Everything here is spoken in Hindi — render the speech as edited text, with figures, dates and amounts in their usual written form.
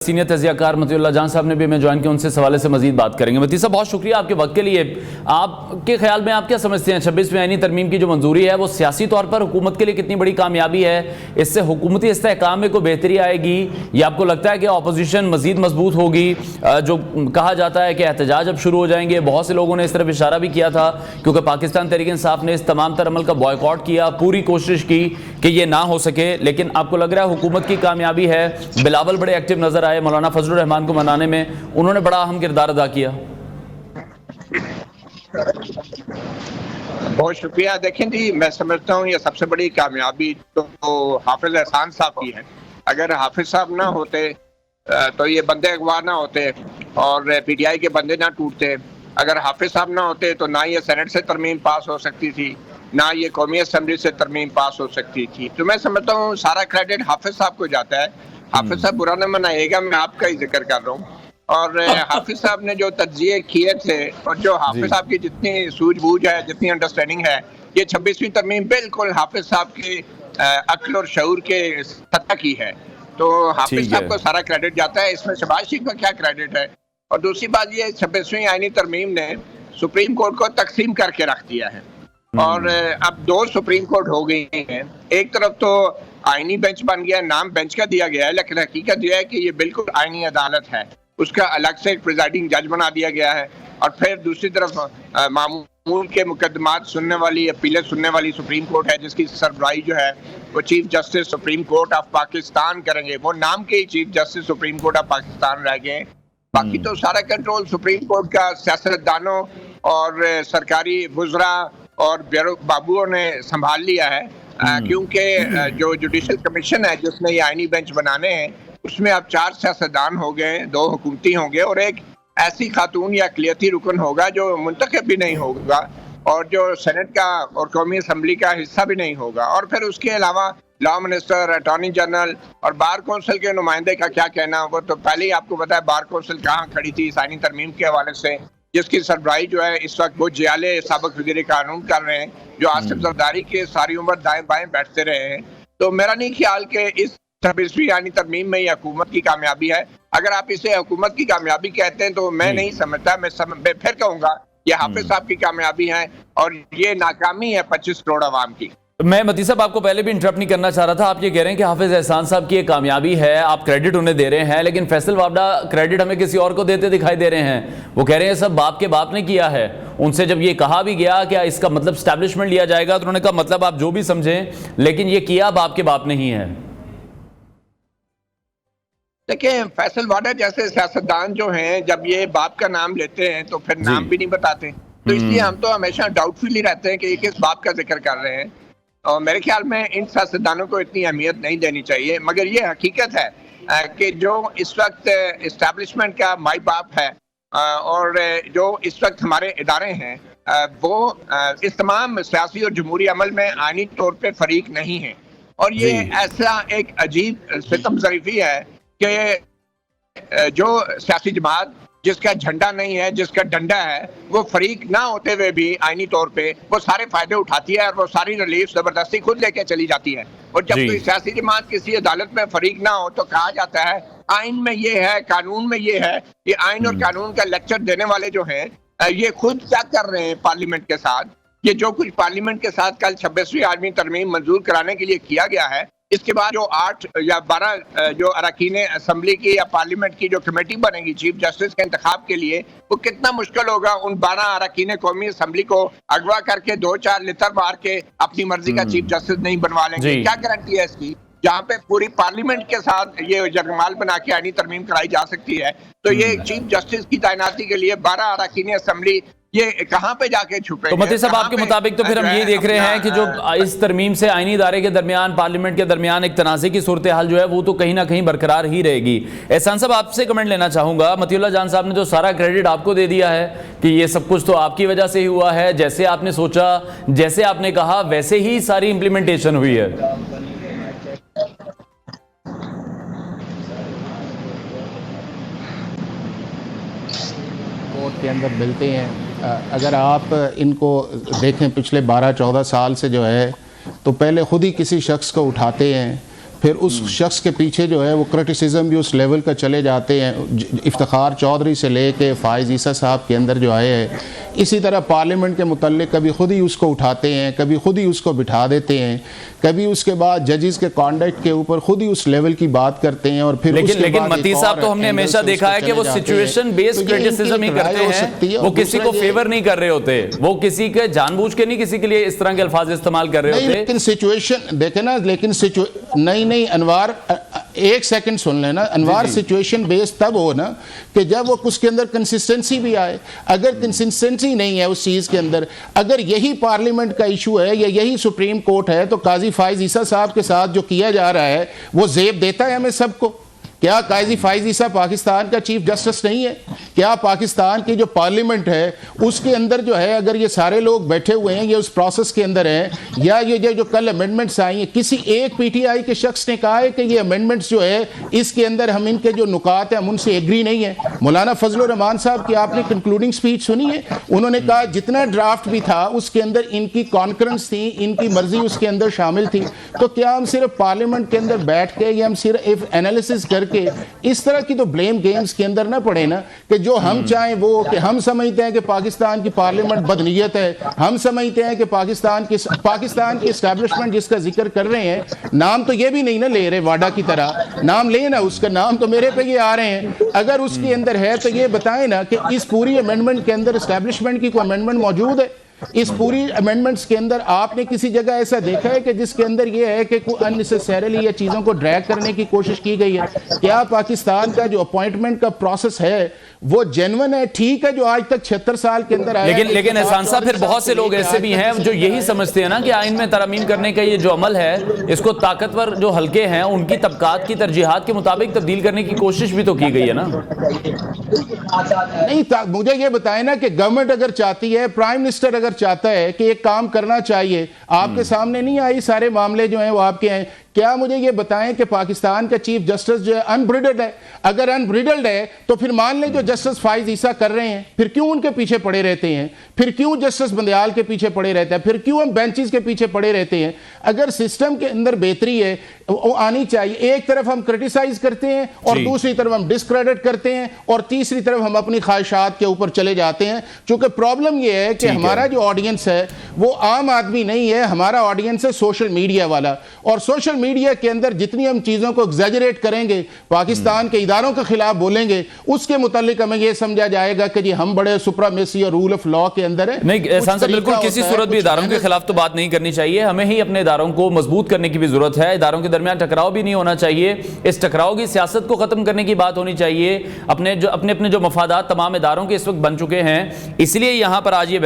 सीनियर तजियाकार मतीउल्लाह जान साहब ने भी हमें ज्वाइन किया, उनसे सवाल से मजीद बात करेंगे। मती साहब, बहुत शुक्रिया आपके वक्त के लिए। आपके ख्याल में आप क्या समझते हैं 26वीं आईनी तरमीम की जो मंजूरी है वो सियासी तौर पर हुकूमत के लिए कितनी बड़ी कामयाबी है? इससे हुकूमती इस्तेहकाम में कोई बेहतरी आएगी या आपको लगता है कि अपोजिशन मजीद मजबूत होगी? जो कहा जाता है कि एहतजाज अब शुरू हो जाएंगे, बहुत से लोगों ने इस तरफ इशारा भी किया था, क्योंकि पाकिस्तान तहरीक इंसाफ ने इस तमाम तर अमल का बॉयकॉट किया, पूरी कोशिश की कि ये ना हो सके। लेकिन आपको लग रहा है हुकूमत की कामयाबी है? बिलावल बड़े एक्टिव नजर आए मौलाना फजलुर रहमान को मनाने में, उन्होंने बड़ा अहम किरदार अदा किया। बहुत शुक्रिया। देखें जी, मैं समझता हूँ ये सबसे बड़ी कामयाबी तो हाफिज एहसान साहब की है। अगर हाफिज साहब ना होते तो ये बंदे अगवा ना होते और पीटीआई के बंदे ना टूटते। अगर हाफिज साहब ना होते तो ना ये सेनेट से तरमीम पास हो सकती थी, ना ये कौमी असम्बली से तरमीम पास हो सकती थी। तो मैं समझता हूँ सारा क्रेडिट हाफिज साहब को जाता है। हाफिज साहब बुरा न मनाइएगा, मैं आपका ही जिक्र कर रहा हूँ। और हाफिज साहब ने जो तज्जिए किए थे और जो हाफिज साहब की जितनी सूझबूझ है, जितनी अंडरस्टैंडिंग है, ये 26वीं तरमीम बिल्कुल हाफिज साहब के अक्ल और शऊर के सतह की है। तो हाफिज साहब को सारा क्रेडिट जाता है, इसमें शहबाज शरीफ का क्या क्रेडिट है? और दूसरी बात ये 26वीं आईनी तरमीम ने सुप्रीम कोर्ट को तकसीम करके रख दिया है और अब दो सुप्रीम कोर्ट हो गई हैं। एक तरफ तो आईनी बेंच बन गया, नाम बेंच का दिया गया है, लेकिन हकीकत यह है कि ये बिल्कुल आईनी अदालत है। उसका अलग से एक प्रिजाइडिंग जज बना दिया गया है। और फिर दूसरी तरफ मामूल के मुकदमात सुनने वाली, अपीलें सुनने वाली सुप्रीम कोर्ट है, जिसकी सरबराही जो है वो chief justice supreme court of Pakistan करेंगे। वो नाम के ही chief justice supreme court of Pakistan रह गए। बाकी तो सारा कंट्रोल सुप्रीम कोर्ट का सियासतदानों और सरकारी वुज़रा और बाबुओं ने संभाल लिया है। क्योंकि जो जुडिशल कमीशन है जिसने ये आईनी बेंच बनाने हैं, उसमें अब 4 सियासतदान हो गए, 2 हुकूमती होंगे और एक ऐसी खातून या अक़लियती रुकन होगा जो मुंतखब भी नहीं होगा और जो सेनेट का और कौमी असम्बली का हिस्सा भी नहीं होगा। और फिर उसके अलावा लॉ मिनिस्टर, अटॉर्नी जनरल और बार कौंसिल के नुमाइंदे का क्या कहना। वो तो पहले ही आपको पता है बार कौंसिल कहाँ खड़ी थी इस आईनी तरमीम के हवाले से, जिसकी सरबराही जो है इस वक्त वो जियाले साबिक वज़ीर कानून कर रहे हैं, जो आसिफ जरदारी के सारी उम्र दाएं बाएं बैठते रहे हैं। तो मेरा नहीं ख्याल कि इस 26वीं आईनी तरमीम में ये हुकूमत की कामयाबी है। अगर आप इसे हुकूमत की कामयाबी कहते हैं तो मैं नहीं समझता। मैं फिर कहूँगा ये हाफिज साहब की कामयाबी है और ये नाकामी है 25 करोड़ अवाम की। मैं मती साहब आपको पहले भी इंटरप्ट नहीं करना चाह रहा था। आप ये कह रहे हैं कि हाफिज एहसान साहब की एक कामयाबी है, आप क्रेडिट उन्हें दे रहे हैं, लेकिन फैसल वाबडा क्रेडिट हमें किसी और को देते दिखाई दे रहे हैं। वो कह रहे हैं सब बाप के बाप ने किया है। उनसे जब ये कहा भी गया क्या इसका मतलब स्टैब्लिशमेंट लिया जाएगा, तो उन्होंने कहा मतलब आप जो भी समझें, लेकिन ये किया बाप के बाप नहीं है। देखिए, फैसल वाडा जैसे सियासतदान जो हैं, जब ये बाप का नाम लेते हैं तो फिर नाम भी नहीं बताते। तो इसलिए हम तो हमेशा डाउटफुल ही रहते हैं कि ये किस बाप का जिक्र कर रहे हैं। और मेरे ख्याल में इन सियासतदानों को इतनी अहमियत नहीं देनी चाहिए। मगर ये हकीकत है कि जो इस वक्त इस्टेब्लिशमेंट का माई बाप है और जो इस वक्त हमारे इदारे हैं वो इस तमाम सियासी और जमहूरी अमल में आईनी तौर पे फरीक नहीं है। और ये ऐसा एक अजीब सितम ज़रीफ़ी है कि जो सियासी जमात जिसका झंडा नहीं है, जिसका डंडा है, वो फरीक ना होते हुए भी आईनी तौर पे वो सारे फायदे उठाती है और वो सारी रिलीफ जबरदस्ती खुद लेके चली जाती है। और जब कोई सियासी जमात किसी अदालत में फरीक ना हो तो कहा जाता है आइन में ये है, कानून में ये है। ये आइन और कानून का लेक्चर देने वाले जो हैं ये खुद क्या कर रहे हैं पार्लियामेंट के साथ। ये जो कुछ पार्लियामेंट के साथ कल 26वीं आईनी तरमीम मंजूर कराने के लिए किया गया है, इसके बाद जो 8 या 12 जो अरकान असम्बली की या पार्लियामेंट की जो कमेटी बनेगी चीफ जस्टिस के इंतखाब के लिए, वो कितना मुश्किल होगा उन 12 अरकान कौमी असम्बली को अगवा करके 2-4 लितर मार के अपनी मर्जी का चीफ जस्टिस नहीं बनवा लेंगे। क्या गारंटी है इसकी? जहाँ पे पूरी पार्लियामेंट के साथ ये जगमाल बना के आईनी तरमीम कराई जा सकती है, तो ये चीफ जस्टिस की तैनाती के लिए 12 अरकान असम्बली ये कहां पे जाके छुपे? तो मती साहब आपके मुताबिक तो फिर हम ये देख रहे हैं कि जो इस तरमीम से आईनी इदारे के दरमियान, पार्लियामेंट के दरमियान एक तनाज़े की सूरत हाल जो है वो तो कहीं ना कहीं बरकरार ही रहेगी। एहसान साहब आपसे कमेंट लेना चाहूंगा। मतीउल्लाह जान साहब ने जो सारा क्रेडिट आपको दे दिया है कि ये सब कुछ तो आपकी वजह से ही हुआ है, जैसे आपने सोचा, जैसे आपने कहा वैसे ही सारी इंप्लीमेंटेशन हुई है। कोर्ट के अंदर मिलते हैं, अगर आप इनको देखें पिछले 12-14 साल से जो है, तो पहले ख़ुद ही किसी शख्स को उठाते हैं, फिर उस शख्स के पीछे जो है वो क्रिटिसिज्म भी उस लेवल का चले जाते हैं। इफ्तिखार चौधरी से लेके फ़ाइज़ ईसा साहब के अंदर जो है, इसी तरह पार्लियामेंट के मुतल्लिक कभी खुद ही उसको उठाते हैं, कभी खुद ही उसको बिठा देते हैं, कभी उसके बाद जजेस के कॉन्डक्ट के ऊपर खुद ही उस लेवल की बात करते हैं। और फिर लेकिन मती साहब तो हमने हमेशा देखा है कि वो सिचुएशन बेस्ड क्रिटिसिज्म ही करते हैं, वो किसी को फेवर नहीं कर रहे होते, वो किसी के जानबूझ के नहीं किसी के लिए इस तरह के अल्फाज इस्तेमाल कर रहे होते। लेकिन सिचुएशन देखे ना, लेकिन नहीं अनवार, एक सेकंड सुन लेना अनवार, सिचुएशन बेस्ड तब हो ना कि जब वो उसके अंदर कंसिस्टेंसी भी आए। अगर कंसिस्टेंसी नहीं है उस चीज़ के अंदर, अगर यही पार्लियामेंट का इशू है या यही सुप्रीम कोर्ट है, तो काजी फ़ाइज़ ईसा साहब के साथ जो किया जा रहा है वो ज़ेब देता है हमें सबको। क्या काजी फ़ाइज़ ईसा पाकिस्तान का चीफ जस्टिस नहीं है? क्या पाकिस्तान की जो पार्लियामेंट है उसके अंदर जो है, अगर ये सारे लोग बैठे हुए हैं, ये उस प्रोसेस के अंदर हैं, या ये जो कल अमेंडमेंट्स आई हैं, किसी एक पीटीआई के शख्स ने कहा है कि ये अमेंडमेंट्स जो है इसके अंदर हम इनके जो नुकात हैं हम उनसे एग्री नहीं है? मौलाना फजलुर रहमान साहब की आपने कंक्लूडिंग स्पीच सुनी है? उन्होंने कहा जितना ड्राफ्ट भी था उसके अंदर इनकी कॉन्करेंस थी, इनकी मर्जी उसके अंदर शामिल थी। तो क्या हम सिर्फ पार्लियामेंट के अंदर बैठ के या हम सिर्फ एनालिसिस करके इस तरह की तो ब्लेम गेम्स के अंदर ना पड़े ना, कि जो हम चाहें वो, कि हम समझते हैं कि पाकिस्तान की पार्लियामेंट बदनीयत है, हम समझते हैं कि पाकिस्तान की एस्टैब्लिशमेंट जिसका जिक्र कर रहे हैं, नाम तो ये भी नहीं ना ले रहे वाडा की तरह, नाम ले ना, उसका नाम तो मेरे पे ये आ रहे हैं। अगर उसके अंदर है तो ये बताएं ना कि इस पूरी अमेंडमेंट के अंदर एस्टैब्लिशमेंट की कोई अमेंडमेंट मौजूद है? इस पूरी अमेंडमेंट्स के अंदर आपने किसी जगह ऐसा देखा है कि जिसके अंदर यह है कि कोई अननेसेसरीली ये चीज़ों को ड्रैग करने की कोशिश की गई है? क्या पाकिस्तान का जो अपॉइंटमेंट का प्रोसेस है वो जेन्युइन है? ठीक है, जो आज तक 76 साल के अंदर आया। लेकिन एहसान साहब, फिर बहुत से लोग ऐसे भी हैं जो यही समझते हैं ना कि आइन में तरमीम करने का ये जो अमल है, इसको ताकतवर जो हल्के हैं उनकी तबकात की तरजीहात के मुताबिक तब्दील करने की कोशिश भी तो की गई है ना। नहीं, मुझे ये बताएं ना कि गवर्नमेंट अगर चाहती है, प्राइम मिनिस्टर अगर चाहता है कि एक काम करना चाहिए, आपके सामने नहीं आई सारे मामले जो हैं वो आपके हैं, क्या मुझे ये बताएं कि पाकिस्तान का चीफ जस्टिस जो है अनब्रिडल्ड है? अगर अनब्रिडल्ड है तो फिर मान लें जो जस्टिस फ़ाइज़ ईसा कर रहे हैं, फिर क्यों उनके पीछे पड़े रहते हैं? फिर क्यों जस्टिस बंदयाल के पीछे पड़े रहते हैं? फिर क्यों हम बेंचेस के पीछे पड़े रहते हैं? अगर सिस्टम के अंदर बेहतरी है वो आनी चाहिए। एक तरफ हम क्रिटिसाइज करते हैं और दूसरी तरफ हम डिस्क्रेडिट करते हैं और तीसरी तरफ हम अपनी ख्वाहिशात के ऊपर चले जाते हैं। चूंकि प्रॉब्लम यह है कि हमारा जो ऑडियंस है वो आम आदमी नहीं है, हमारा ऑडियंस है सोशल मीडिया वाला, और सोशल मीडिया के अंदर जितनी हम चीज़ों को एग्जैजरेट करेंगे, पाकिस्तान के इदारों के खिलाफ बोलेंगे, उसके मुतालिक हमें यह समझा जाएगा कि जी हम बड़े सुप्रीमेसी और रूल ऑफ लॉ के अंदर है। नहीं एहसान साहब, बिल्कुल किसी सूरत भी इदारों के खिलाफ तो बात नहीं करनी चाहिए। हमें ही अपने इदारों को मजबूत करने की भी जरूरत है। इदारों के दरमियान टकराव भी नहीं होना चाहिए। इस टकराव की सियासत को खत्म करने की बात होनी चाहिए। अपने जो मफादात तमाम इदारों के इस वक्त बन चुके हैं, इसलिए यहां पर आज ये